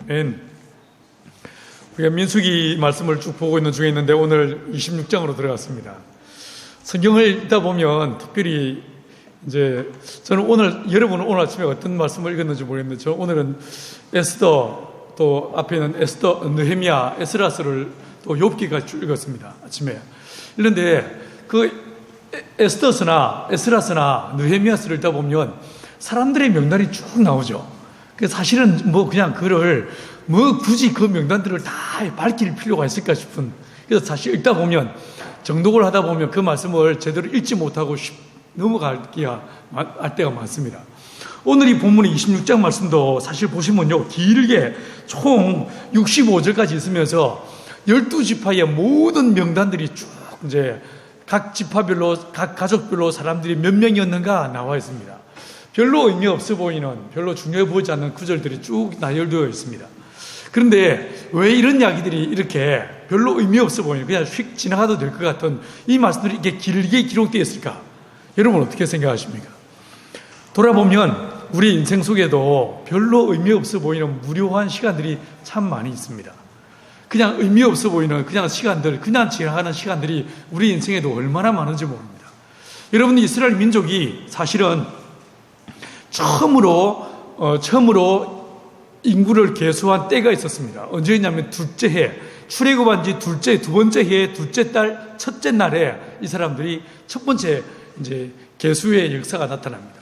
우리가 민수기 말씀을 쭉 보고 있는 중에 있는데 오늘 26장으로 들어갔습니다. 성경을 읽다 보면 특별히 이제 저는 여러분은 오늘 아침에 어떤 말씀을 읽었는지 모르겠는데 저 오늘은 에스더 또 앞에 있는 에스더, 느헤미야, 에스라스를 또 욥기까지 읽었습니다. 아침에. 그런데 그 에스더스나 에스라스나 느헤미야스를 읽다 보면 사람들의 명단이 쭉 나오죠. 그래서 사실은 그냥 그를 굳이 그 명단들을 다 밝힐 필요가 있을까 싶은. 그래서 사실 읽다 보면 정독을 하다 보면 그 말씀을 제대로 읽지 못하고 넘어갈 때가 많습니다. 오늘 이 본문의 26장 말씀도 사실 보시면요, 길게 총 65절까지 있으면서 12지파의 모든 명단들이 쭉 이제 각 지파별로, 각 가족별로 사람들이 몇 명이었는가 나와 있습니다. 별로 의미 없어 보이는, 별로 중요해 보이지 않는 구절들이 쭉 나열되어 있습니다. 그런데 왜 이런 이야기들이 이렇게 별로 의미 없어 보이는, 그냥 휙 지나가도 될 것 같은 이 말씀들이 이렇게 길게 기록되어 있을까? 여러분 어떻게 생각하십니까? 돌아보면 우리 인생 속에도 별로 의미 없어 보이는 무료한 시간들이 참 많이 있습니다. 그냥 의미 없어 보이는 그냥 시간들, 그냥 지나가는 시간들이 우리 인생에도 얼마나 많은지 모릅니다. 여러분, 이스라엘 민족이 사실은 처음으로 인구를 계수한 때가 있었습니다. 언제였냐면 둘째 해, 출애굽한 지 두 번째 해, 둘째 달, 첫째 날에 이 사람들이 첫 번째 이제 계수의 역사가 나타납니다.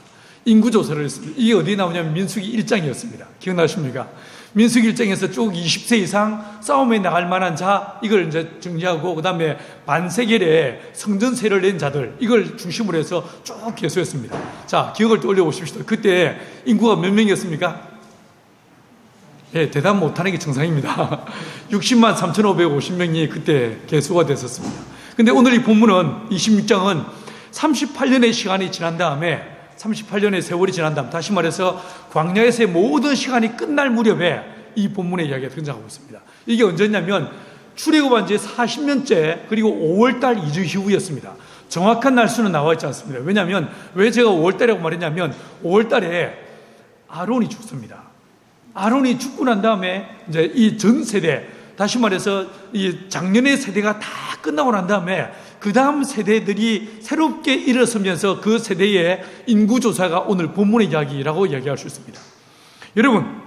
인구조사를 했습니다. 이게 어디에 나오냐면 민수기 1장이었습니다. 기억나십니까? 민수기 1장에서 쭉 20세 이상 싸움에 나갈 만한 자, 이걸 이제 정리하고, 그 다음에 반세겔에 성전세를 낸 자들, 이걸 중심으로 해서 쭉 계수했습니다. 자, 기억을 떠올려 보십시오. 그때 인구가 몇 명이었습니까? 예, 대답 못하는 게 정상입니다. 60만 3,550명이 그때 계수가 됐었습니다. 근데 오늘 이 본문은, 26장은 38년의 시간이 지난 다음에, 38년의 세월이 지난 다음, 다시 말해서 광야에서의 모든 시간이 끝날 무렵에 이 본문의 이야기가 등장하고 있습니다. 이게 언제냐면 출애굽한 지 40년째, 그리고 5월달 2주 이후였습니다. 정확한 날수는 나와 있지 않습니다. 왜냐하면, 왜 제가 5월달이라고 말했냐면 5월달에 아론이 죽습니다. 아론이 죽고 난 다음에 이제 이 전 세대, 다시 말해서 이 작년의 세대가 다 끝나고 난 다음에 그 다음 세대들이 새롭게 일어서면서 그 세대의 인구조사가 오늘 본문의 이야기라고 이야기할 수 있습니다. 여러분,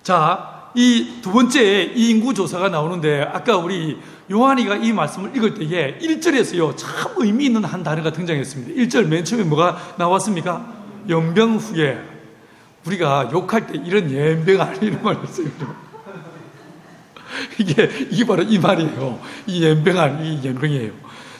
자, 이 두 번째 이 인구조사가 나오는데 아까 우리 요한이가 이 말씀을 읽을 때에 1절에서요 참 의미 있는 한 단어가 등장했습니다. 1절 맨 처음에 뭐가 나왔습니까? 연병 후에. 우리가 욕할 때 이런 연병 이런 말을 써요. 이게 바로 이 말이에요. 이 연병이에요.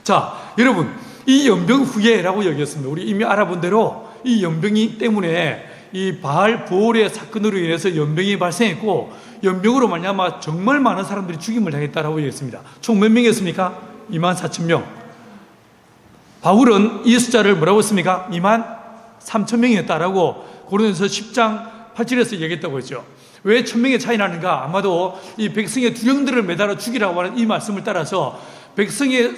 자, 여러분, 이 연병 후에라고 여겼습니다. 우리 이미 알아본 대로 이 연병이 때문에 이 바알 부올의 사건으로 인해서 연병이 발생했고, 연병으로 말미암아 정말 많은 사람들이 죽임을 당했다라고 얘기했습니다. 총 몇 명이었습니까? 24,000명. 바울은 이 숫자를 뭐라고 했습니까? 23,000명이었다라고 고린도서 10장 8절에서 얘기했다고 했죠. 왜 1,000명의 차이 나는가? 아마도 이 백성의 두령들을 매달아 죽이라고 하는 이 말씀을 따라서 백성의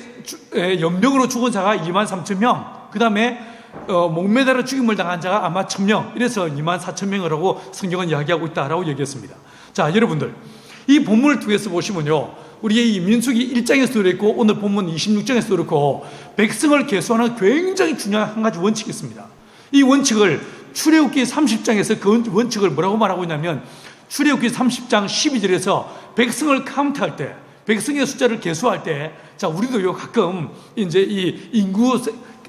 연병으로 죽은 자가 23,000명, 그 다음에 목매달아 죽임을 당한 자가 아마 1,000명, 이래서 24,000명이라고 성경은 이야기하고 있다라고 얘기했습니다. 자, 여러분들, 이 본문을 통해서 보시면요, 우리의 이 민수기 1장에서도 그렇고 오늘 본문 26장에서도 그렇고 백성을 계수하는 굉장히 중요한 한 가지 원칙이 있습니다. 이 원칙을 출애굽기 30장에서 그 원칙을 뭐라고 말하고 있냐면, 출애굽기 30장 12절에서 백성을 카운트할 때, 백성의 숫자를 계수할 때, 자, 우리도요 가끔 이제 이 인구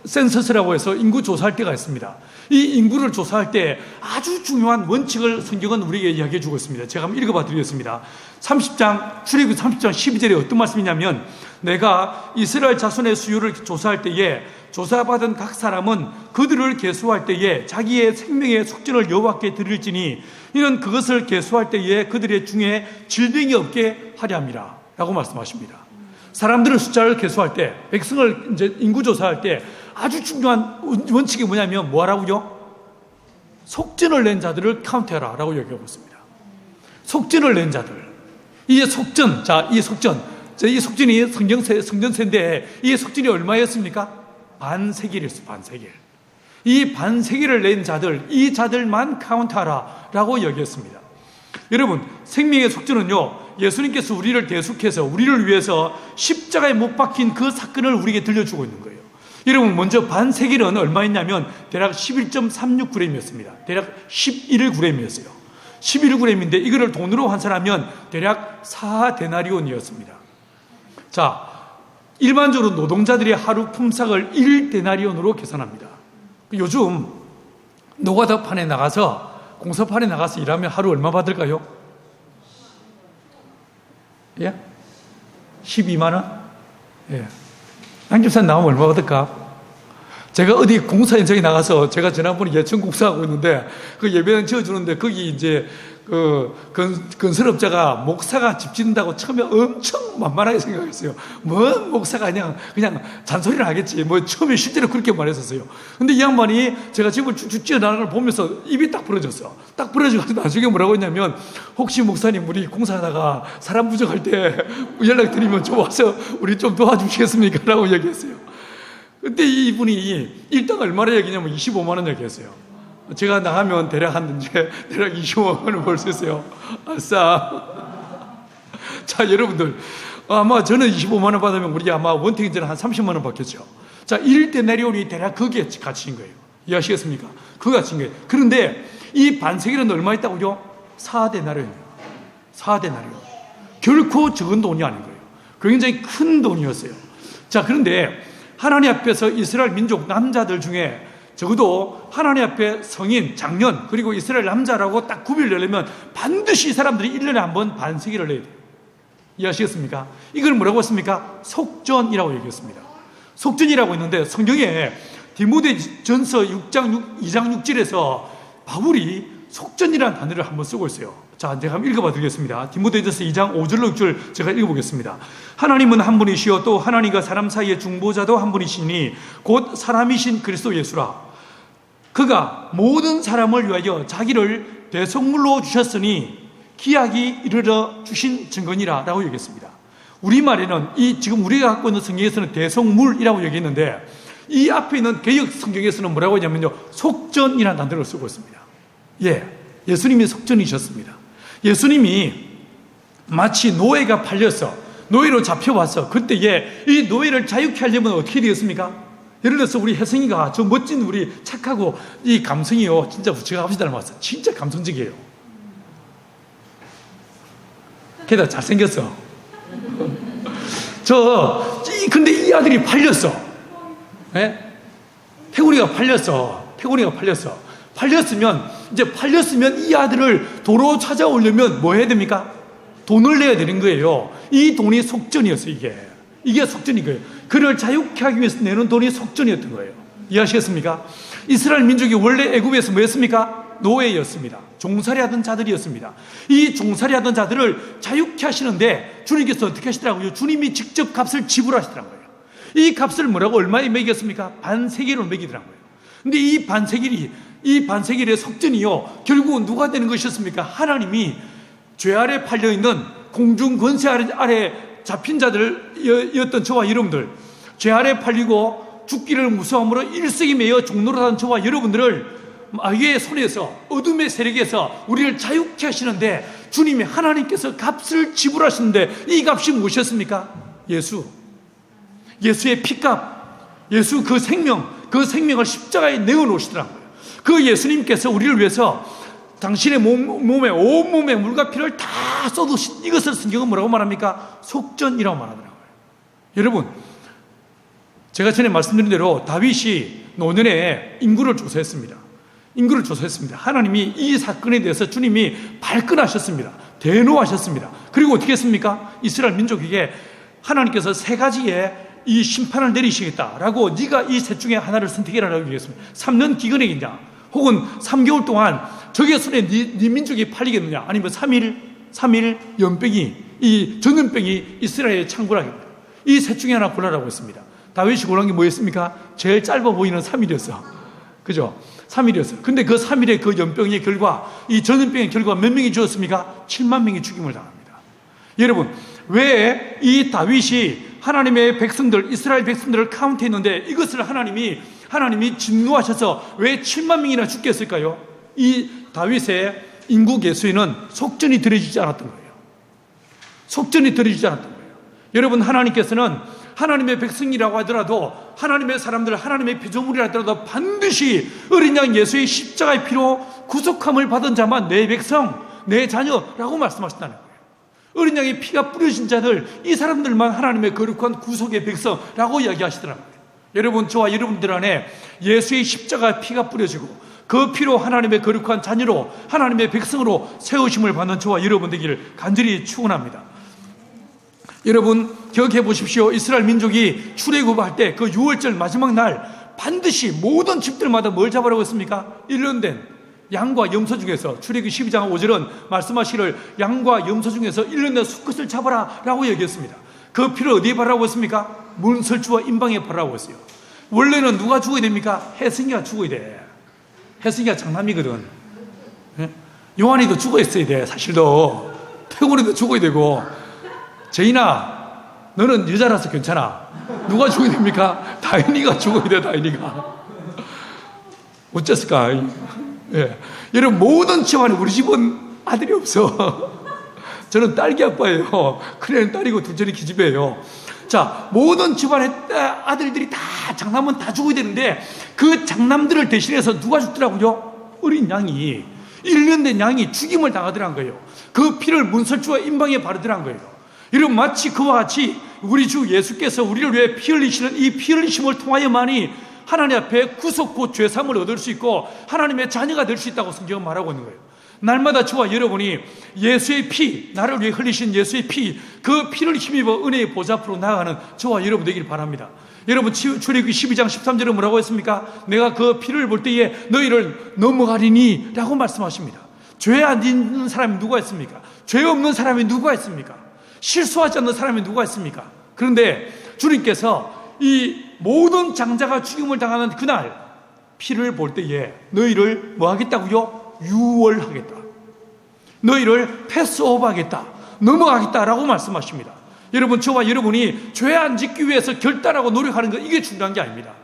센서스라고 해서 인구 조사할 때가 있습니다. 이 인구를 조사할 때 아주 중요한 원칙을 성경은 우리에게 이야기해 주고 있습니다. 제가 한번 읽어봐 드리겠습니다. 출애굽기 30장 12절에 어떤 말씀이냐면, 내가 이스라엘 자손의 수요를 조사할 때에 조사받은 각 사람은 그들을 계수할 때에 자기의 생명의 속전을 여호와께 드릴지니 이는 그것을 계수할 때에 그들의 중에 질병이 없게 하려 함이라 라고 말씀하십니다. 사람들의 숫자를 계수할 때, 백성을 이제 인구조사할 때 아주 중요한 원칙이 뭐냐면 뭐라고요? 속전을 낸 자들을 카운트해라 라고 얘기하고 있습니다. 속전을 낸 자들. 이 속전, 이 속전이 성전세인데 이 속전이 얼마였습니까? 반세겔이었어요. 반세겔. 이 반세겔을 낸 자들, 이 자들만 카운트하라 라고 얘기했습니다. 여러분, 생명의 속전은요, 예수님께서 우리를 대속해서 우리를 위해서 십자가에 못 박힌 그 사건을 우리에게 들려주고 있는 거예요. 여러분, 먼저 반세겔은 얼마였냐면 대략 11.36g이었습니다. 대략 11g이었어요. 11g인데 이거를 돈으로 환산하면 대략 4데나리온이었습니다. 자, 일반적으로 노동자들의 하루 품삯을 1데나리온으로 계산합니다. 요즘 노가다판에 나가서 공사판에 나가서 일하면 하루 얼마 받을까요? 예? 12만 원? 예. 양집산 나오면 얼마 받을까? 제가 어디 공사 현장에 나가서 제가 지난번에 예천 공사하고 있는데 그 예배당 지어주는데 거기 이제 그 건설업자가 목사가 집 짓는다고 처음에 엄청 만만하게 생각했어요. 뭐 목사가 그냥 잔소리를 하겠지. 뭐 처음에 실제로 그렇게 말했었어요. 근데 이 양반이 제가 집을 쭉쭉 지어나가는 걸 보면서 입이 딱 부러졌어. 딱 부러져가지고 나중에 뭐라고 했냐면, 혹시 목사님 우리 공사하다가 사람 부족할 때 연락드리면 좀 와서 우리 좀 도와주시겠습니까? 라고 얘기했어요. 그때 이분이 일당 얼마나 얘기냐면 25만 원 얘기했어요. 제가 나가면 대략 25만 원을 벌 수 있어요. 아싸. 자, 여러분들, 아마 저는 25만 원 받으면 우리 아마 원택인제는 한 30만 원 받겠죠. 자, 1데나리온이 대략 그게 가치인 거예요. 이해하시겠습니까? 그 가치인 거예요. 그런데 이 반세겔은 얼마 있다고요? 4데나리온이에요. 4데나리온. 결코 적은 돈이 아닌 거예요. 굉장히 큰 돈이었어요. 자, 그런데 하나님 앞에서 이스라엘 민족 남자들 중에 적어도 하나님 앞에 성인, 장년, 그리고 이스라엘 남자라고 딱 구별을 내려면 반드시 이 사람들이 1년에 한 번 반세겔을 내야 돼요. 이해하시겠습니까? 이걸 뭐라고 했습니까? 속전이라고 얘기했습니다. 속전이라고 했는데 성경에 디모데전서 2장 6절에서 바울이 속전이라는 단어를 한번 쓰고 있어요. 자, 제가 한번 읽어봐 드리겠습니다. 디모데전서 2장 5절로 6절 제가 읽어보겠습니다. 하나님은 한 분이시요 또 하나님과 사람 사이의 중보자도 한 분이시니 곧 사람이신 그리스도 예수라. 그가 모든 사람을 위하여 자기를 대속물로 주셨으니 기약이 이르러 주신 증거니라 라고 얘기했습니다. 우리말에는 지금 우리가 갖고 있는 성경에서는 대속물이라고 얘기했는데 이 앞에 있는 개역 성경에서는 뭐라고 하냐면요, 속전이라는 단어를 쓰고 있습니다. 예수님이 속전이셨습니다. 예수님이 마치 노예가 팔려서 노예로 잡혀와서 그때에 이 노예를 자유케 하려면 어떻게 되겠습니까? 예를 들어서 우리 혜성이가 저 멋진 우리 착하고 이 감성이요, 진짜 제가 아버지 닮았어. 진짜 감성적이에요. 게다가 잘생겼어. 근데 이 아들이 팔렸어. 태구리가 팔렸어. 팔렸으면 이 아들을 도로 찾아오려면 뭐 해야 됩니까? 돈을 내야 되는 거예요. 이 돈이 속전이었어요, 이게 속전인 거예요. 그를 자유케 하기 위해서 내는 돈이 속전이었던 거예요. 이해하시겠습니까? 이스라엘 민족이 원래 애굽에서 뭐였습니까? 노예였습니다. 종살이 하던 자들이었습니다. 이 종살이 하던 자들을 자유케 하시는데 주님께서 어떻게 하시더라고요? 주님이 직접 값을 지불하시더라고요. 이 값을 뭐라고 얼마에 매겼습니까? 반세겔로 매기더라고요. 근데 이 반세겔의 속전이요, 결국은 누가 되는 것이었습니까? 하나님이 죄 아래 팔려있는 공중 권세 아래 잡힌 자들이었던 저와 여러분들, 죄 아래 팔리고 죽기를 무서움으로 일석이 매여 종노릇하는 저와 여러분들을 마귀의 손에서, 어둠의 세력에서 우리를 자유케 하시는데 주님이, 하나님께서 값을 지불하시는데 이 값이 무엇이었습니까? 예수의 피값, 예수 그 생명을 십자가에 내어놓으시더라고요. 그 예수님께서 우리를 위해서 당신의 온몸에 물과 피를 다 쏟으신 이것을 성경은 뭐라고 말합니까? 속전이라고 말하더라고요. 여러분, 제가 전에 말씀드린 대로 다윗이 노년에 인구를 조사했습니다. 하나님이 이 사건에 대해서 주님이 발끈하셨습니다. 대노하셨습니다. 그리고 어떻게 했습니까? 이스라엘 민족에게 하나님께서 세 가지의 이 심판을 내리시겠다라고, 네가 이 셋 중에 하나를 선택해라라고 얘기했습니다. 3년 기근이겠냐, 혹은 3개월 동안 적의 손에 네 민족이 팔리겠느냐, 아니면 3일 연병이, 이 전염병이 이스라엘에 창궐하겠다. 이 셋 중에 하나 골라라고 했습니다. 다윗이 골란 게 뭐였습니까? 제일 짧아 보이는 3일이었어. 그죠? 3일이었어요. 근데 그 3일의 그 연병의 결과, 이 전염병의 결과 몇 명이 죽었습니까? 7만 명이 죽임을 당합니다. 여러분, 왜 이 다윗이 하나님의 백성들, 이스라엘 백성들을 카운트했는데 이것을 하나님이 진노하셔서 왜 7만 명이나 죽게 했을까요? 이 다윗의 인구 개수에는 속전이 들여지지 않았던 거예요. 속전이 들여지지 않았던 거예요. 여러분, 하나님께서는 하나님의 백성이라고 하더라도, 하나님의 사람들, 하나님의 피조물이라 하더라도 반드시 어린 양 예수의 십자가의 피로 구속함을 받은 자만 내 백성, 내 자녀라고 말씀하신다는 거예요. 어린 양의 피가 뿌려진 자들, 이 사람들만 하나님의 거룩한 구속의 백성라고 이야기하시더라고요. 여러분, 저와 여러분들 안에 예수의 십자가 피가 뿌려지고 그 피로 하나님의 거룩한 자녀로, 하나님의 백성으로 세우심을 받는 저와 여러분 되기를 간절히 축원합니다. 여러분, 기억해 보십시오. 이스라엘 민족이 출애굽할 때 그 6월절 마지막 날 반드시 모든 집들마다 뭘 잡으라고 했습니까? 일년된 양과 염소 중에서, 출애굽 12장 5절은 말씀하시기를 양과 염소 중에서 일년된 수컷을 잡아라 라고 얘기했습니다. 그 피를 어디에 바르라고 했습니까? 문설주와 임방에 바르라고 했어요. 원래는 누가 죽어야 됩니까? 혜승이가 죽어야 돼. 혜승이가 장남이거든. 요한이도 죽어 있어야 돼. 사실도 태곤이도 죽어야 되고. 제인아, 너는 여자라서 괜찮아. 누가 죽어야 됩니까? 다인이가 죽어야 돼. 다인이가. 어쨌을까? 예. 여러분, 모든 집안에, 우리 집은 아들이 없어. 저는 딸기 아빠예요. 큰애는 딸이고 둘째는 기집애예요. 자, 모든 집안의 아들들이 다, 장남은 다 죽어야 되는데 그 장남들을 대신해서 누가 죽더라고요? 어린 양이, 1년 된 양이 죽임을 당하더란 거예요. 그 피를 문설주와 임방에 바르더란 거예요. 여러분, 마치 그와 같이 우리 주 예수께서 우리를 위해 피 흘리시는 이 피 흘리심을 통하여만이 하나님 앞에 구속 곧 죄사함을 얻을 수 있고 하나님의 자녀가 될 수 있다고 성경은 말하고 있는 거예요. 날마다 저와 여러분이 예수의 피, 나를 위해 흘리신 예수의 피, 그 피를 힘입어 은혜의 보좌 앞으로 나아가는 저와 여러분 되길 바랍니다. 여러분, 출애굽기 12장 13절에 뭐라고 했습니까? 내가 그 피를 볼 때에 너희를 넘어가리니 라고 말씀하십니다. 죄 안 짓는 사람이 누가 있습니까? 죄 없는 사람이 누가 있습니까? 실수하지 않는 사람이 누가 있습니까? 그런데 주님께서 이 모든 장자가 죽임을 당하는 그날 피를 볼 때에 너희를 뭐 하겠다고요? 유월하겠다. 너희를 패스오버 하겠다. 넘어가겠다라고 말씀하십니다. 여러분, 저와 여러분이 죄 안 짓기 위해서 결단하고 노력하는 것, 이게 중요한 게 아닙니다.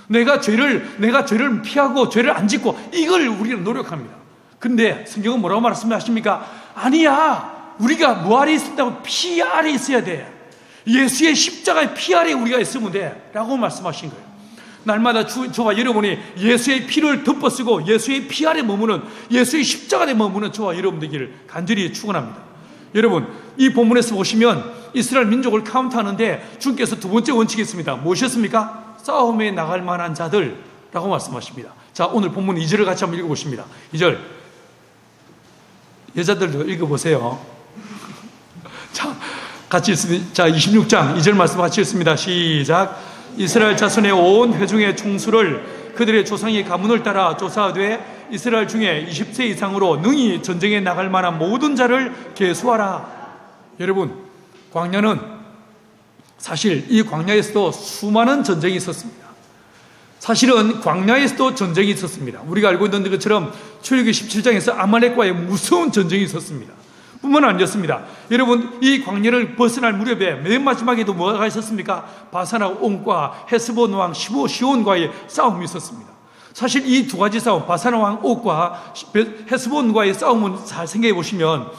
내가 죄를 피하고 죄를 안 짓고 이걸 우리는 노력합니다. 근데 성경은 뭐라고 말씀하십니까? 아니야. 우리가 뭐 아래 있다고? 피 아래 있어야 돼. 예수의 십자가의 피 아래 우리가 있으면 돼 라고 말씀하신 거예요. 날마다 저와 여러분이 예수의 피를 덮어쓰고 예수의 피 아래 머무는, 예수의 십자가에 머무는 저와 여러분 되기를 간절히 축원합니다. 여러분, 이 본문에서 보시면 이스라엘 민족을 카운트하는데 주님께서 두 번째 원칙이 있습니다. 무엇이었습니까? 싸움에 나갈 만한 자들라고 말씀하십니다. 자, 오늘 본문 2절을 같이 한번 읽어보십니다. 2절, 여자들도 읽어보세요. 자, 같이 읽습니다. 자, 26장 2절 말씀 같이 읽습니다. 시작. 이스라엘 자손의 온 회중의 총수를 그들의 조상의 가문을 따라 조사하되 이스라엘 중에 20세 이상으로 능히 전쟁에 나갈 만한 모든 자를 계수하라. 여러분, 광야는 사실 이 광야에서도 수많은 전쟁이 있었습니다. 사실은 광야에서도 전쟁이 있었습니다. 우리가 알고 있는 것처럼 출애굽기 17장에서 아말렉과의 무서운 전쟁이 있었습니다. 뿐만 아니었습니다. 여러분, 이 광야를 벗어날 무렵에 맨 마지막에도 뭐가 있었습니까? 바산과 옥과 헤스본 왕 시온과의 싸움이 있었습니다. 사실 이 두 가지 싸움, 바산 왕 옥과 헤스본과의 싸움은 잘 생각해 보시면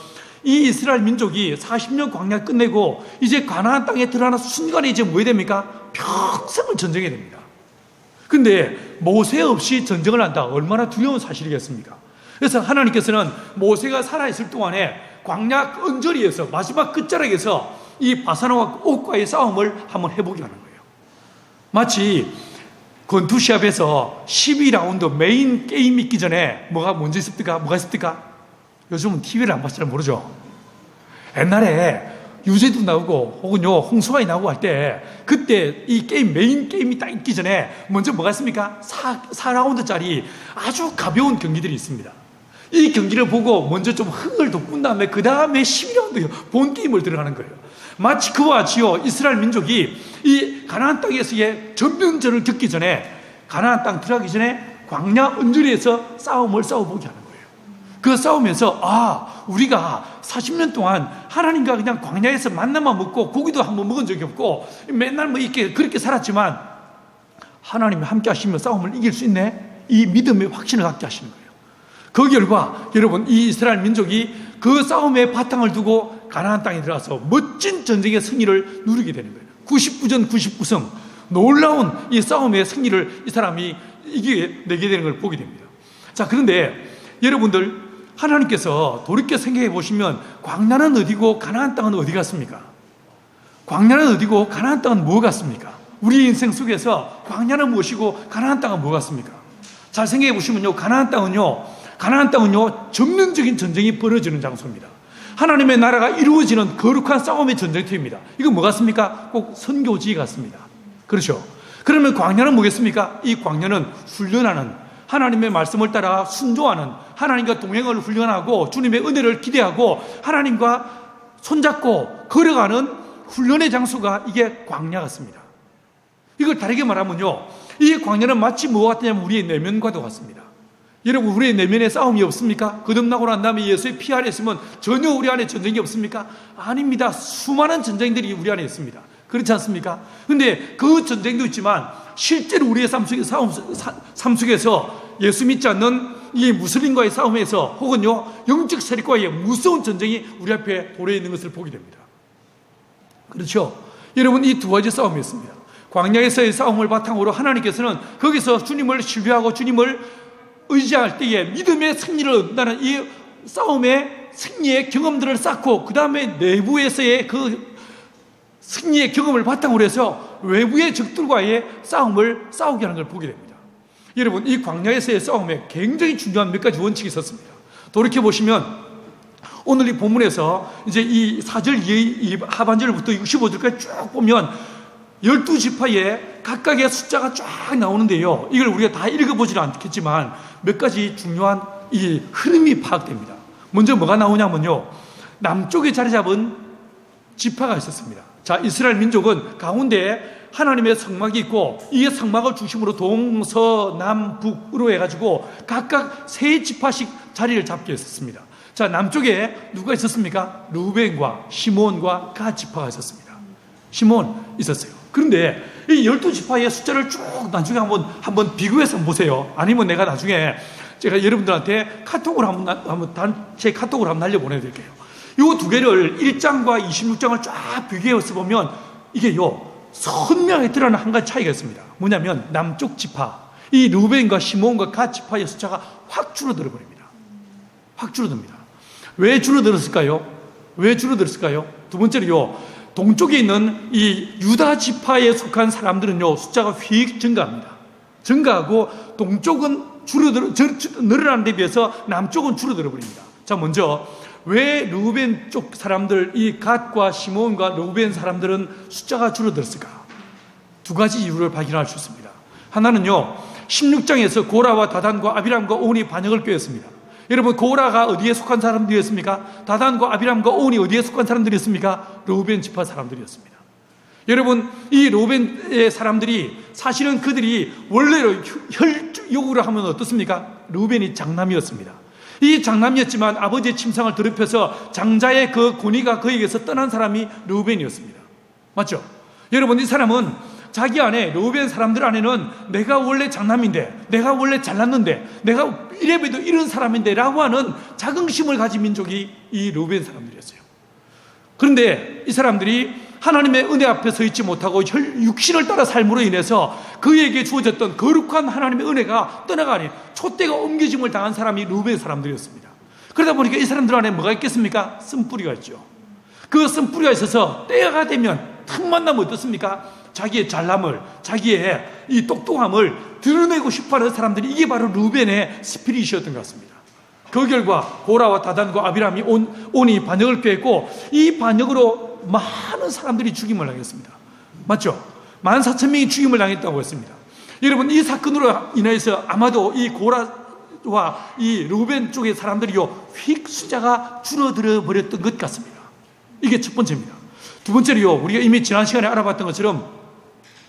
이 이스라엘 민족이 40년 광야 끝내고 이제 가나안 땅에 들어가는 순간에 이제 뭐 됩니까? 평생을 전쟁해야 됩니다. 근데 모세 없이 전쟁을 한다. 얼마나 두려운 사실이겠습니까? 그래서 하나님께서는 모세가 살아있을 동안에 광야 언저리에서 마지막 끝자락에서 이 바산과 옥과의 싸움을 한번 해보게 하는 거예요. 마치 권투시합에서 12라운드 메인 게임 있기 전에 뭐가 있습니까? 요즘은 TV를 안 봐서 잘 모르죠. 옛날에 유재도 나오고 혹은요 홍수아이 나오고 할 때 그때 이 게임 메인 게임이 딱 있기 전에 먼저 뭐가 있습니까? 4라운드짜리 아주 가벼운 경기들이 있습니다. 이 경기를 보고 먼저 좀 흥을 돋군 다음에 그 다음에 12라운드 본 게임을 들어가는 거예요. 마치 그와 같이요, 이스라엘 민족이 이 가나안 땅에서의 전면전을 겪기 전에, 가나안 땅 들어가기 전에 광야 언저리에서 싸움을 싸워보게 하는 거예요. 그 싸우면서 우리가 40년 동안 하나님과 그냥 광야에서 만나만 먹고 고기도 한번 먹은 적이 없고 맨날 뭐 이렇게 그렇게 살았지만 하나님이 함께 하시면 싸움을 이길 수 있네, 이 믿음의 확신을 갖게 하시는 거예요. 그 결과 여러분, 이 이스라엘 민족이 그 싸움의 바탕을 두고 가나안 땅에 들어가서 멋진 전쟁의 승리를 누리게 되는 거예요. 99전 99승, 놀라운 이 싸움의 승리를 이 사람이 이겨내게 되는 걸 보게 됩니다. 자, 그런데 여러분들, 하나님께서 돌이켜 생각해 보시면 광야는 어디고 가나안 땅은 어디 같습니까? 광야는 어디고 가나안 땅은 뭐 같습니까? 우리 인생 속에서 광야는 무엇이고 가나안 땅은 뭐 같습니까? 잘 생각해 보시면요, 가나안 땅은요 전면적인 전쟁이 벌어지는 장소입니다. 하나님의 나라가 이루어지는 거룩한 싸움의 전쟁터입니다. 이거 뭐 같습니까? 꼭 선교지 같습니다. 그렇죠? 그러면 광야는 뭐겠습니까? 이 광야는 훈련하는, 하나님의 말씀을 따라 순종하는, 하나님과 동행을 훈련하고 주님의 은혜를 기대하고 하나님과 손잡고 걸어가는 훈련의 장소가 이게 광야 같습니다. 이걸 다르게 말하면요, 이 광야는 마치 뭐와 같냐면 우리의 내면과도 같습니다. 여러분, 우리의 내면에 싸움이 없습니까? 거듭나고 난 다음에 예수의 피 안에 있으면 전혀 우리 안에 전쟁이 없습니까? 아닙니다. 수많은 전쟁들이 우리 안에 있습니다. 그렇지 않습니까? 근데 그 전쟁도 있지만 실제로 우리의 삶 속에서 예수 믿지 않는 이 무슬림과의 싸움에서 혹은요 영적 세력과의 무서운 전쟁이 우리 앞에 도래해 있는 것을 보게 됩니다. 그렇죠? 여러분, 이 두 가지 싸움이 있습니다. 광야에서의 싸움을 바탕으로 하나님께서는 거기서 주님을 신뢰하고 주님을 의지할 때에 믿음의 승리를 얻는다는 이 싸움의 승리의 경험들을 쌓고 그 다음에 내부에서의 그 승리의 경험을 바탕으로 해서 외부의 적들과의 싸움을 싸우게 하는 걸 보게 됩니다. 여러분, 이 광야에서의 싸움에 굉장히 중요한 몇 가지 원칙이 있었습니다. 돌이켜보시면 오늘 이 본문에서 이제 이 4절 이 하반절부터 65절까지 쭉 보면 12지파에 각각의 숫자가 쫙 나오는데요, 이걸 우리가 다 읽어보지는 않겠지만 몇 가지 중요한 이 흐름이 파악됩니다. 먼저 뭐가 나오냐면요, 남쪽에 자리 잡은 지파가 있었습니다. 자, 이스라엘 민족은 가운데에 하나님의 성막이 있고 이 성막을 중심으로 동서남북으로 해가지고 각각 세 지파씩 자리를 잡게 했었습니다. 자, 남쪽에 누가 있었습니까? 루벤과 시몬과 갓 지파가 있었습니다. 시몬 있었어요. 그런데 이 12지파의 숫자를 쭉 나중에 한번 비교해서 보세요. 아니면 내가 나중에 제가 여러분들한테 카톡으로 한번 단체 카톡으로 한번 날려보내드릴게요. 이 두 개를 1장과 26장을 쫙 비교해서 보면 이게요 선명하게 드러나는 한 가지 차이가 있습니다. 뭐냐면 남쪽 지파, 이 루벤과 시몬과 갓 지파의 숫자가 확 줄어들어 버립니다. 확 줄어듭니다. 왜 줄어들었을까요? 두 번째로요, 동쪽에 있는 이 유다 지파에 속한 사람들은요 숫자가 휙 증가하고 동쪽은 늘어나는 데 비해서 남쪽은 줄어들어 버립니다. 자, 먼저 왜 루벤 쪽 사람들, 이 갓과 시몬과 루벤 사람들은 숫자가 줄어들었을까? 두 가지 이유를 발견할 수 있습니다. 하나는요, 16장에서 고라와 다단과 아비람과 온이 반역을 꾀했습니다. 여러분, 고라가 어디에 속한 사람들이었습니까? 다단과 아비람과 온이 어디에 속한 사람들이었습니까? 루벤 지파 사람들이었습니다. 여러분, 이 루벤의 사람들이 사실은 그들이 원래로 혈육으로 하면 어떻습니까? 루벤이 장남이었습니다. 이 장남이었지만 아버지의 침상을 더럽혀서 장자의 그 권위가 그에게서 떠난 사람이 루벤이었습니다. 맞죠? 여러분, 이 사람은 자기 안에, 루벤 사람들 안에는 내가 원래 장남인데, 내가 원래 잘났는데, 내가 이래봬도 이런 사람인데 라고 하는 자긍심을 가진 민족이 이 루벤 사람들이었어요. 그런데 이 사람들이 하나님의 은혜 앞에 서 있지 못하고 육신을 따라 삶으로 인해서 그에게 주어졌던 거룩한 하나님의 은혜가 떠나가니 촛대가 옮겨짐을 당한 사람이 루벤 사람들이었습니다. 그러다 보니까 이 사람들 안에 뭐가 있겠습니까? 쓴뿌리가 있죠. 그 쓴뿌리가 있어서 때가 되면 틈만 나면 어떻습니까? 자기의 잘남을, 자기의 이 똑똑함을 드러내고 싶어하는 사람들이, 이게 바로 루벤의 스피릿이었던 것 같습니다. 그 결과 고라와 다단과 아비람이 온이 반역을 꾀했고 이 반역으로 많은 사람들이 죽임을 당했습니다. 맞죠? 14,000명이 죽임을 당했다고 했습니다. 여러분, 이 사건으로 인해서 아마도 이 고라와 이 루벤 쪽의 사람들이요 휙 숫자가 줄어들어 버렸던 것 같습니다. 이게 첫 번째입니다. 두 번째로요, 우리가 이미 지난 시간에 알아봤던 것처럼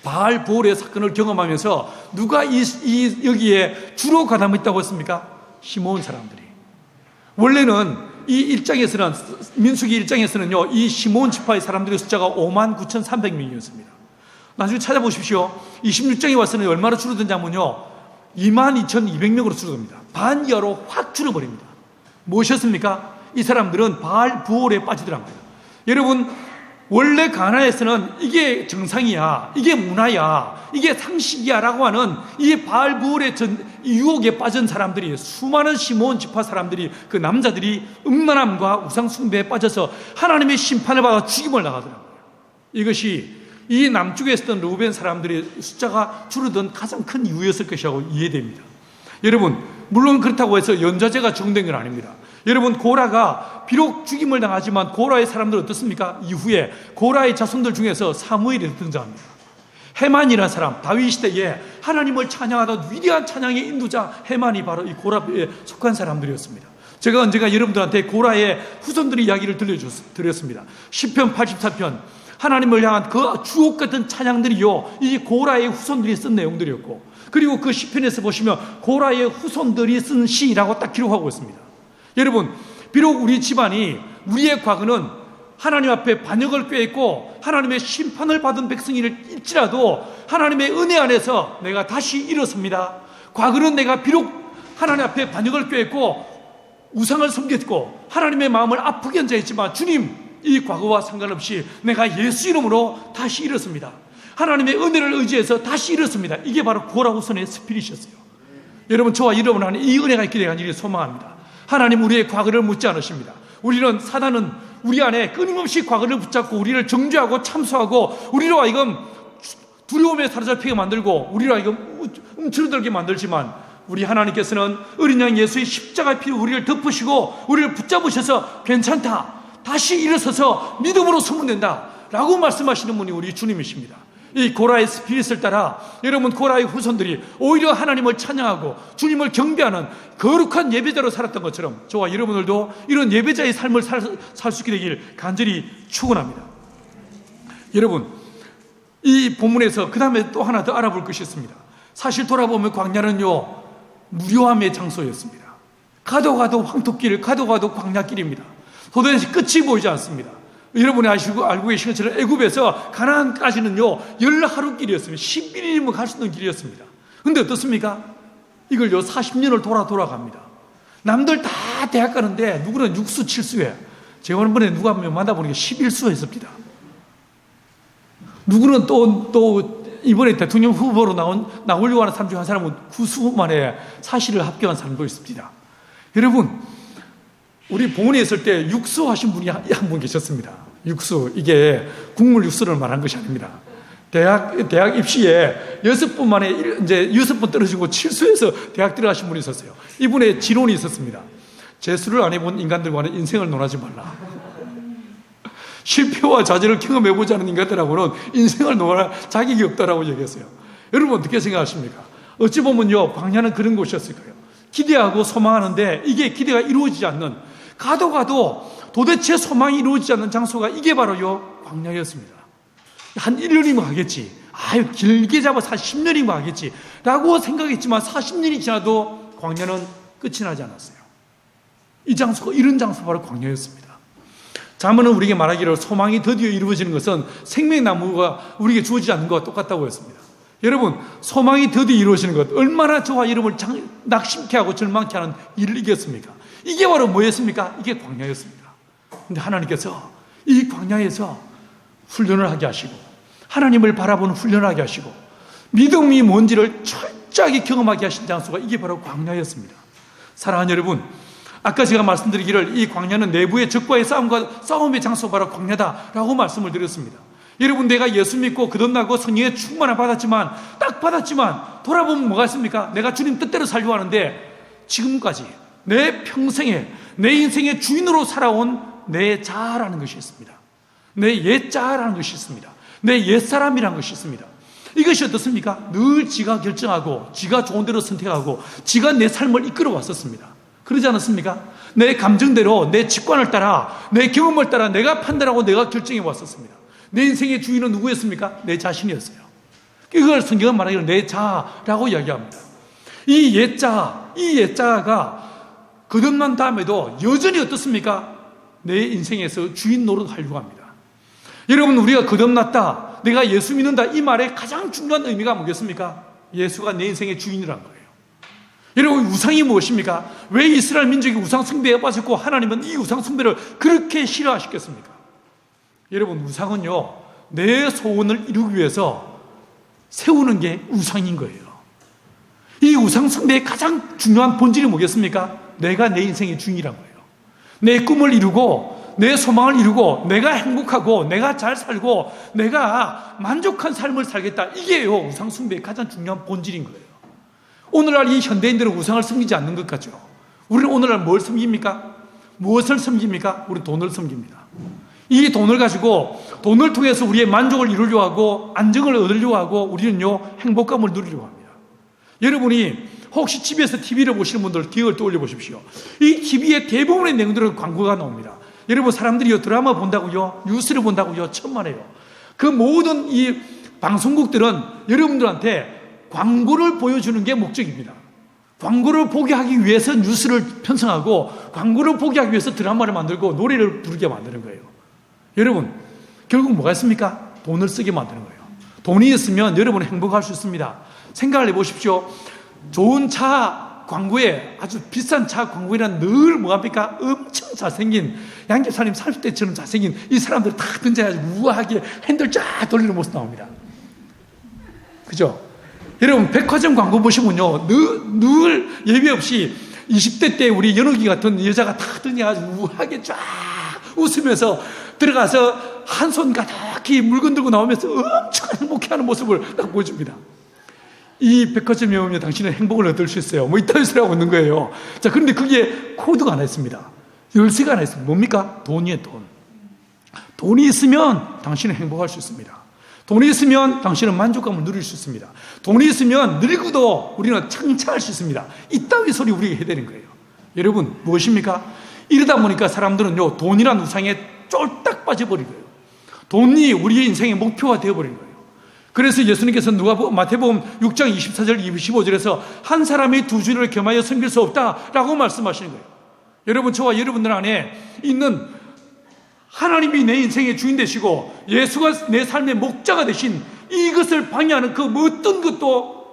바알 보울의 사건을 경험하면서 누가 여기에 주로 가담했다고 했습니까? 시몬 사람들이. 원래는 이 1장에서는, 민수기 1장에서는요, 이 시몬 지파의 사람들의 숫자가 59,300명이었습니다. 나중에 찾아보십시오. 26장에 와서는 얼마나 줄어든지 하면요, 22,200명으로 줄어듭니다. 반 이하로 확 줄어버립니다. 무엇이었습니까? 이 사람들은 바알 부올에 빠지더라고요. 여러분, 원래 가나안에서는 이게 정상이야, 이게 문화야, 이게 상식이야 라고 하는 이 바알 부올의 유혹에 빠진 사람들이, 수많은 시므온 지파 사람들이, 그 남자들이 음란함과 우상 숭배에 빠져서 하나님의 심판을 받아 죽임을 당하더라고요. 이것이 이 남쪽에 있었던 루벤 사람들의 숫자가 줄어든 가장 큰 이유였을 것이라고 이해됩니다. 여러분, 물론 그렇다고 해서 연좌제가 적용된 건 아닙니다. 여러분, 고라가 비록 죽임을 당하지만 고라의 사람들은 어떻습니까? 이후에 고라의 자손들 중에서 사무엘이 등장합니다. 헤만이라는 사람, 다윗 시대에 하나님을 찬양하던 위대한 찬양의 인도자 헤만이 바로 이 고라에 속한 사람들이었습니다. 제가 언젠가 여러분들한테 고라의 후손들의 이야기를 들려드렸습니다. 시편 84편, 하나님을 향한 그 주옥 같은 찬양들이요, 이 고라의 후손들이 쓴 내용들이었고, 그리고 그 시편에서 보시면 고라의 후손들이 쓴 시라고 딱 기록하고 있습니다. 여러분, 비록 우리 집안이, 우리의 과거는 하나님 앞에 반역을 꾀했고 하나님의 심판을 받은 백성일지라도 하나님의 은혜 안에서 내가 다시 일어섭니다. 과거는 내가 비록 하나님 앞에 반역을 꾀했고 우상을 섬겼고 하나님의 마음을 아프게 한자 했지만, 주님, 이 과거와 상관없이 내가 예수 이름으로 다시 일어섭니다. 하나님의 은혜를 의지해서 다시 일어섭니다. 이게 바로 고라 후손의 스피릿이었어요. 여러분, 저와 여러분 안에 이 은혜가 있게 되기를 소망합니다. 하나님 우리의 과거를 묻지 않으십니다. 사단은 우리 안에 끊임없이 과거를 붙잡고 우리를 정죄하고 참소하고 우리로 하여금 두려움에 사로잡히게 만들고 우리로 하여금 움츠러들게 만들지만, 우리 하나님께서는 어린 양 예수의 십자가 피로 우리를 덮으시고 우리를 붙잡으셔서 괜찮다, 다시 일어서서 믿음으로 소문낸다 라고 말씀하시는 분이 우리 주님이십니다. 이 고라의 스피릿을 따라 여러분, 고라의 후손들이 오히려 하나님을 찬양하고 주님을 경배하는 거룩한 예배자로 살았던 것처럼 저와 여러분들도 이런 예배자의 삶을 살 수 있게 되길 간절히 축원합니다. 여러분, 이 본문에서 그 다음에 또 하나 더 알아볼 것이 있습니다. 사실 돌아보면 광야는요, 무료함의 장소였습니다. 가도 황토길, 가도 광야길입니다. 도대체 끝이 보이지 않습니다. 여러분이 알고 계신 것처럼 애굽에서 가나안까지는요 10하루 길이었습니다. 11일이면 갈 수 있는 길이었습니다. 근데 어떻습니까? 이걸요 40년을 돌아갑니다. 남들 다 대학 가는데 누구는 6수 7수에, 제가 이번에 누가 한 명 만나보니까 11수 했습니다. 누구는 또 이번에 대통령 후보로 나오려고 하는 사람 중 한 사람은 9수 만에 사실을 합격한 사람도 있습니다. 여러분, 우리 본원에 있을 때 육수 하신 분이 한 분 계셨습니다. 육수, 이게 국물 육수를 말한 것이 아닙니다. 대학 입시에 6번 만에 이제 6번 떨어지고 7수에서 대학 들어가신 분이 있었어요. 이분의 지론이 있었습니다. 재수를 안 해본 인간들과는 인생을 논하지 말라. 실패와 좌절을 경험해보지 않은 인간들하고는 인생을 논할 자격이 없다라고 얘기했어요. 여러분, 어떻게 생각하십니까? 어찌 보면요, 광야는 그런 곳이었을 거예요. 기대하고 소망하는데 이게 기대가 이루어지지 않는, 가도 도대체 소망이 이루어지지 않는 장소가 이게 바로요 광야였습니다. 한 1년이면 가겠지, 길게 잡아서 한 10년이면 가겠지 라고 생각했지만 40년이 지나도 광야는 끝이 나지 않았어요. 이 장소가, 이런 장소가 바로 광야였습니다. 자문은 우리에게 말하기를 소망이 드디어 이루어지는 것은 생명나무가 우리에게 주어지지 않는 것과 똑같다고 했습니다. 여러분, 소망이 드디어 이루어지는 것, 얼마나 저와 여러분을 낙심케 하고 절망케 하는 일이겠습니까? 이게 바로 뭐였습니까? 이게 광야였습니다. 근데 하나님께서 이 광야에서 훈련을 하게 하시고, 하나님을 바라보는 훈련을 하게 하시고, 믿음이 뭔지를 철저하게 경험하게 하신 장소가 이게 바로 광야였습니다. 사랑하는 여러분, 아까 제가 말씀드리기를 이 광야는 내부의 적과의 싸움의 장소가 바로 광야다라고 말씀을 드렸습니다. 여러분, 내가 예수 믿고 거듭나고 성령의 충만을 받았지만 돌아보면 뭐가 있습니까? 내가 주님 뜻대로 살려고 하는데 지금까지 내 평생에, 내 인생의 주인으로 살아온 내 자아라는 것이 있습니다. 내 옛자아라는 것이 있습니다. 내 옛사람이라는 것이 있습니다. 이것이 어떻습니까? 늘 지가 결정하고 지가 좋은 대로 선택하고 지가 내 삶을 이끌어 왔었습니다. 그러지 않았습니까? 내 감정대로, 내 직관을 따라, 내 경험을 따라 내가 판단하고 내가 결정해 왔었습니다. 내 인생의 주인은 누구였습니까? 내 자신이었어요. 이걸 성경은 말하기를 내 자아라고 이야기합니다. 이 옛자아가 거듭난 다음에도 여전히 어떻습니까? 내 인생에서 주인 노릇하려고 합니다. 여러분, 우리가 거듭났다, 내가 예수 믿는다, 이 말의 가장 중요한 의미가 뭐겠습니까? 예수가 내 인생의 주인이라는 거예요. 여러분, 우상이 무엇입니까? 왜 이스라엘 민족이 우상 숭배에 빠졌고 하나님은 이 우상 숭배를 그렇게 싫어하셨겠습니까? 여러분, 우상은요, 내 소원을 이루기 위해서 세우는 게 우상인 거예요. 이 우상 숭배의 가장 중요한 본질이 뭐겠습니까? 내가 내 인생의 주인이란 거예요. 내 꿈을 이루고 내 소망을 이루고 내가 행복하고 내가 잘 살고 내가 만족한 삶을 살겠다. 이게요, 우상 숭배의 가장 중요한 본질인 거예요. 오늘날 이 현대인들은 우상을 섬기지 않는 것 같죠. 우리는 오늘날 뭘 섬깁니까? 무엇을 섬깁니까? 우리 돈을 섬깁니다. 이 돈을 가지고 돈을 통해서 우리의 만족을 이루려고 하고 안정을 얻으려고 하고 우리는요, 행복감을 누리려고 합니다. 여러분이 혹시 집에서 TV를 보시는 분들 기억을 떠올려 보십시오. 이 TV의 대부분의 내용들은 광고가 나옵니다. 여러분, 사람들이 드라마 본다고요, 뉴스를 본다고요, 천만에요. 그 모든 이 방송국들은 여러분들한테 광고를 보여주는 게 목적입니다. 광고를 보게 하기 위해서 뉴스를 편성하고 광고를 보게 하기 위해서 드라마를 만들고 노래를 부르게 만드는 거예요. 여러분, 결국 뭐가 있습니까? 돈을 쓰게 만드는 거예요. 돈이 있으면 여러분은 행복할 수 있습니다. 생각을 해보십시오. 좋은 차 광고에, 아주 비싼 차 광고에는 늘 뭐합니까? 엄청 잘생긴, 양계사님 30대처럼 잘생긴 이 사람들 다 등장해가지고 우아하게 핸들 쫙 돌리는 모습 나옵니다. 그죠? 여러분, 백화점 광고 보시면요, 늘 예비 없이 20대 때 우리 연옥이 같은 여자가 다 등장해가지고 우아하게 쫙 웃으면서 들어가서 한 손 가득히 물건 들고 나오면서 엄청 행복해하는 모습을 딱 보여줍니다. 이 백화점에 오면 당신은 행복을 얻을 수 있어요. 뭐 이따위 소리 하고 있는 거예요. 자, 그런데 그게 코드가 하나 있습니다. 열쇠가 하나 있습니다. 뭡니까? 돈이에요, 돈. 돈이 있으면 당신은 행복할 수 있습니다. 돈이 있으면 당신은 만족감을 누릴 수 있습니다. 돈이 있으면 늙어도 우리는 창창할 수 있습니다. 이따위 소리 우리가 해야 되는 거예요. 여러분, 무엇입니까? 이러다 보니까 사람들은요, 돈이란 우상에 쫄딱 빠져버린 거예요. 돈이 우리의 인생의 목표가 되어버린 거예요. 그래서 예수님께서 마태복음 6장 24절 25절에서 한 사람이 두 주를 겸하여 섬길 수 없다라고 말씀하시는 거예요. 여러분, 저와 여러분들 안에 있는 하나님이 내 인생의 주인 되시고 예수가 내 삶의 목자가 되신 이것을 방해하는 그 어떤 것도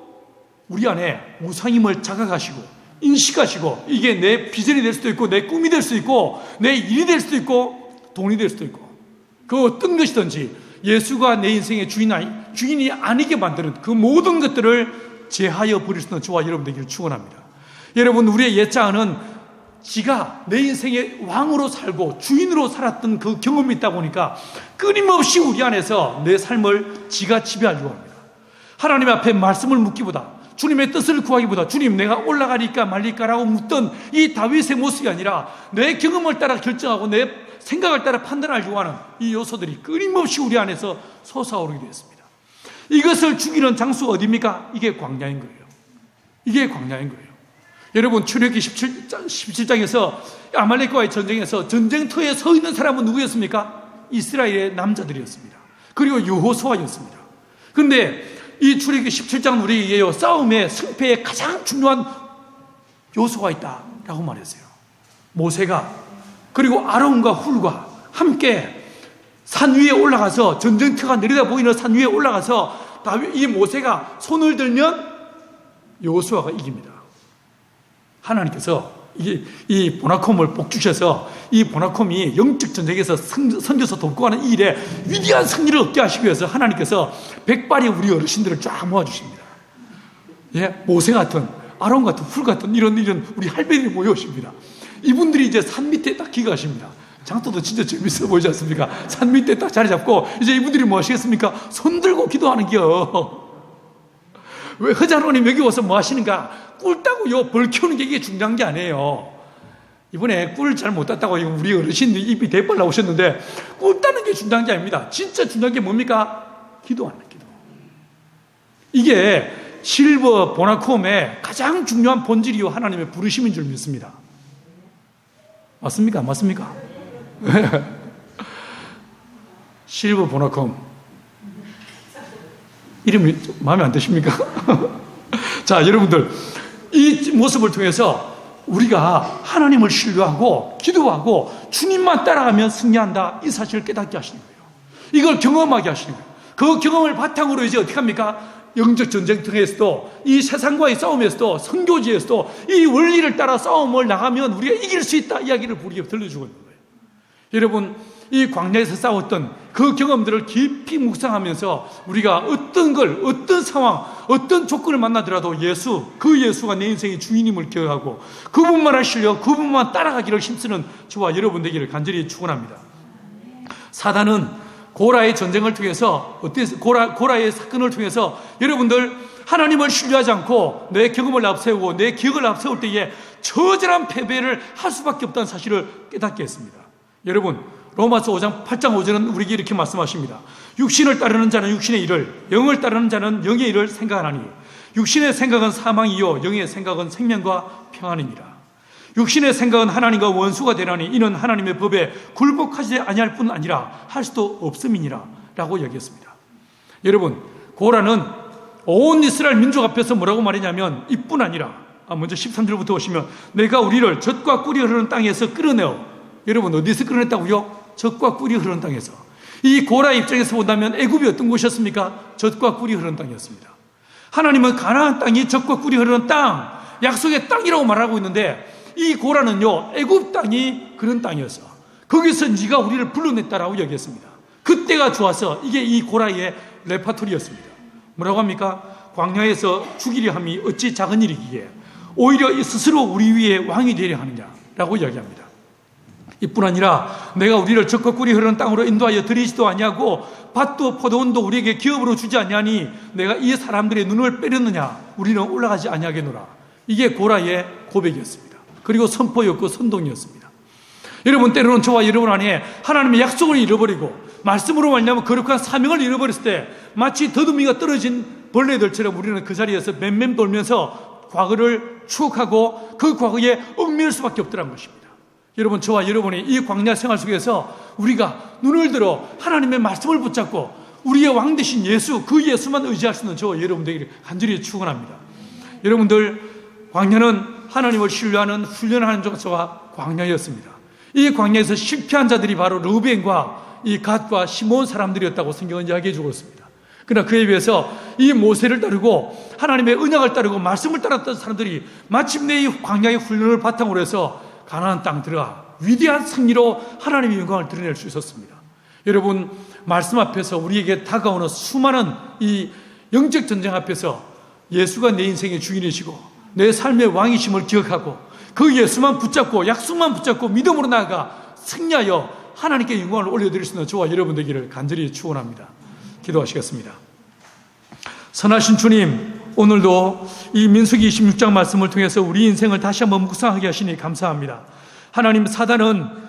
우리 안에 우상임을 자각하시고 인식하시고 이게 내 비전이 될 수도 있고 내 꿈이 될 수 있고 내 일이 될 수도 있고 돈이 될 수도 있고 그 어떤 것이든지 예수가 내 인생의 주인이 아니게 만드는 그 모든 것들을 제하여 버릴 수 있는 저와 여러분 되기를 축원합니다. 여러분, 우리의 옛자는 지가 내 인생의 왕으로 살고 주인으로 살았던 그 경험이 있다 보니까 끊임없이 우리 안에서 내 삶을 지가 지배하려고 합니다. 하나님 앞에 말씀을 묻기보다 주님의 뜻을 구하기보다 주님 내가 올라가리까 말리까라고 묻던 이 다윗의 모습이 아니라 내 경험을 따라 결정하고 내 생각을 따라 판단하려고 하는 이 요소들이 끊임없이 우리 안에서 솟아오르게 되었습니다. 이것을 죽이는 장소가 어디입니까? 이게 광야인 거예요. 이게 광야인 거예요. 여러분, 출애굽기 17장에서 아말렉과의 전쟁에서 전쟁터에 서 있는 사람은 누구였습니까? 이스라엘의 남자들이었습니다. 그리고 여호수아였습니다. 그런데 이 출애굽기 17장 우리에게요, 싸움의 승패에 가장 중요한 요소가 있다라고 말했어요. 모세가 그리고 아론과 훌과 함께 산 위에 올라가서 전쟁터가 내려다 보이는 산 위에 올라가서 이 모세가 손을 들면 여호수아가 이깁니다. 하나님께서 이 보나콤을 복 주셔서 이 보나콤이 영적 전쟁에서 선교사 돕고 하는 이 일에 위대한 승리를 얻게 하시기 위해서 하나님께서 백발의 우리 어르신들을 쫙 모아주십니다. 예, 모세 같은 아론 같은 훌 같은 이런 우리 할배들이 모여오십니다. 이분들이 이제 산 밑에 딱 기가하십니다. 장터도 진짜 재밌어 보이지 않습니까? 산 밑에 딱 자리 잡고 이제 이분들이 뭐 하시겠습니까? 손 들고 기도하는 겨. 왜 허자로님 여기 와서 뭐 하시는가? 꿀 따고요, 벌 키우는 게 이게 중요한 게 아니에요. 이번에 꿀 잘 못 땄다고 우리 어르신들이 입이 대빨 나오셨는데 꿀 따는 게 중요한 게 아닙니다. 진짜 중요한 게 뭡니까? 기도하는 기도. 이게 실버 보나콤의 가장 중요한 본질이요 하나님의 부르심인 줄 믿습니다. 맞습니까? 맞습니까? 실버 보나콤 이름이 마음에 안 드십니까? 자, 여러분들 이 모습을 통해서 우리가 하나님을 신뢰하고 기도하고 주님만 따라가면 승리한다 이 사실을 깨닫게 하시는 거예요. 이걸 경험하게 하시는 거예요. 그 경험을 바탕으로 이제 어떻게 합니까? 영적 전쟁터에서도, 이 세상과의 싸움에서도, 선교지에서도 이 원리를 따라 싸움을 나가면 우리가 이길 수 있다 이야기를 우리에게 들려주고 있는 거예요. 여러분, 이 광야에서 싸웠던 그 경험들을 깊이 묵상하면서 우리가 어떤 상황, 어떤 조건을 만나더라도 그 예수가 내 인생의 주인임을 기억하고 그분만을 신뢰하고 그분만 따라가기를 힘쓰는 저와 여러분 되기를 간절히 축원합니다. 사단은 고라의 전쟁을 통해서, 고라의 사건을 통해서 여러분들 하나님을 신뢰하지 않고 내 경험을 앞세우고 내 기억을 앞세울 때에 처절한 패배를 할 수밖에 없다는 사실을 깨닫게 했습니다. 여러분, 로마서 5장 8장 5절은 우리에게 이렇게 말씀하십니다. 육신을 따르는 자는 육신의 일을, 영을 따르는 자는 영의 일을 생각하나니 육신의 생각은 사망이요 영의 생각은 생명과 평안이니라. 육신의 생각은 하나님과 원수가 되나니 이는 하나님의 법에 굴복하지 아니할 뿐 아니라 할 수도 없음이니라 라고 얘기했습니다. 여러분, 고라는 온 이스라엘 민족 앞에서 뭐라고 말했냐면 이뿐 아니라, 먼저 13절부터 보시면 내가 우리를 젖과 꿀이 흐르는 땅에서 끌어내어, 여러분 어디서 끌어냈다고요? 젖과 꿀이 흐르는 땅에서. 이 고라의 입장에서 본다면 애굽이 어떤 곳이었습니까? 젖과 꿀이 흐르는 땅이었습니다. 하나님은 가나안 땅이 젖과 꿀이 흐르는 땅, 약속의 땅이라고 말하고 있는데 이 고라는요, 애굽 땅이 그런 땅이었어. 거기서 네가 우리를 불러냈다라고 얘기했습니다. 그때가 좋아서 이게 이 고라의 레파토리였습니다. 뭐라고 합니까? 광야에서 죽이려 함이 어찌 작은 일이기에 오히려 스스로 우리 위에 왕이 되려 하느냐라고 이야기합니다. 이뿐 아니라 내가 우리를 젖과 꿀이 흐르는 땅으로 인도하여 들이지도 아니하고 밭도 포도원도 우리에게 기업으로 주지 아니하니 내가 이 사람들의 눈을 빼렸느냐? 우리는 올라가지 아니하겠노라. 이게 고라의 고백이었습니다. 그리고 선포였고 선동이었습니다. 여러분, 때로는 저와 여러분 안에 하나님의 약속을 잃어버리고 말씀으로 말미암아 거룩한 사명을 잃어버렸을 때 마치 더듬이가 떨어진 벌레들처럼 우리는 그 자리에서 맴맴 돌면서 과거를 추억하고 그 과거에 얽매일 수밖에 없더란 것입니다. 여러분, 저와 여러분이 이 광야 생활 속에서 우리가 눈을 들어 하나님의 말씀을 붙잡고 우리의 왕 되신 예수, 그 예수만 의지할 수 있는 저와 여러분 되기를 간절히 축원합니다. 여러분들, 광야는 하나님을 신뢰하는 훈련하는 장소가 광야였습니다. 이 광야에서 실패한 자들이 바로 르우벤과 이 갓과 시몬 사람들이었다고 성경은 이야기해 주고 있습니다. 그러나 그에 비해서 이 모세를 따르고 하나님의 언약을 따르고 말씀을 따랐던 사람들이 마침내 이 광야의 훈련을 바탕으로 해서 가나안 땅 들어가 위대한 승리로 하나님의 영광을 드러낼 수 있었습니다. 여러분, 말씀 앞에서 우리에게 다가오는 수많은 이 영적 전쟁 앞에서 예수가 내 인생의 주인이시고 내 삶의 왕이심을 기억하고 그 예수만 붙잡고 약속만 붙잡고 믿음으로 나아가 승리하여 하나님께 영광을 올려드릴 수 있는 저와 여러분 되기를 간절히 축원합니다. 기도하시겠습니다. 선하신 주님, 오늘도 이 민수기 26장 말씀을 통해서 우리 인생을 다시 한번 묵상하게 하시니 감사합니다. 하나님, 사단은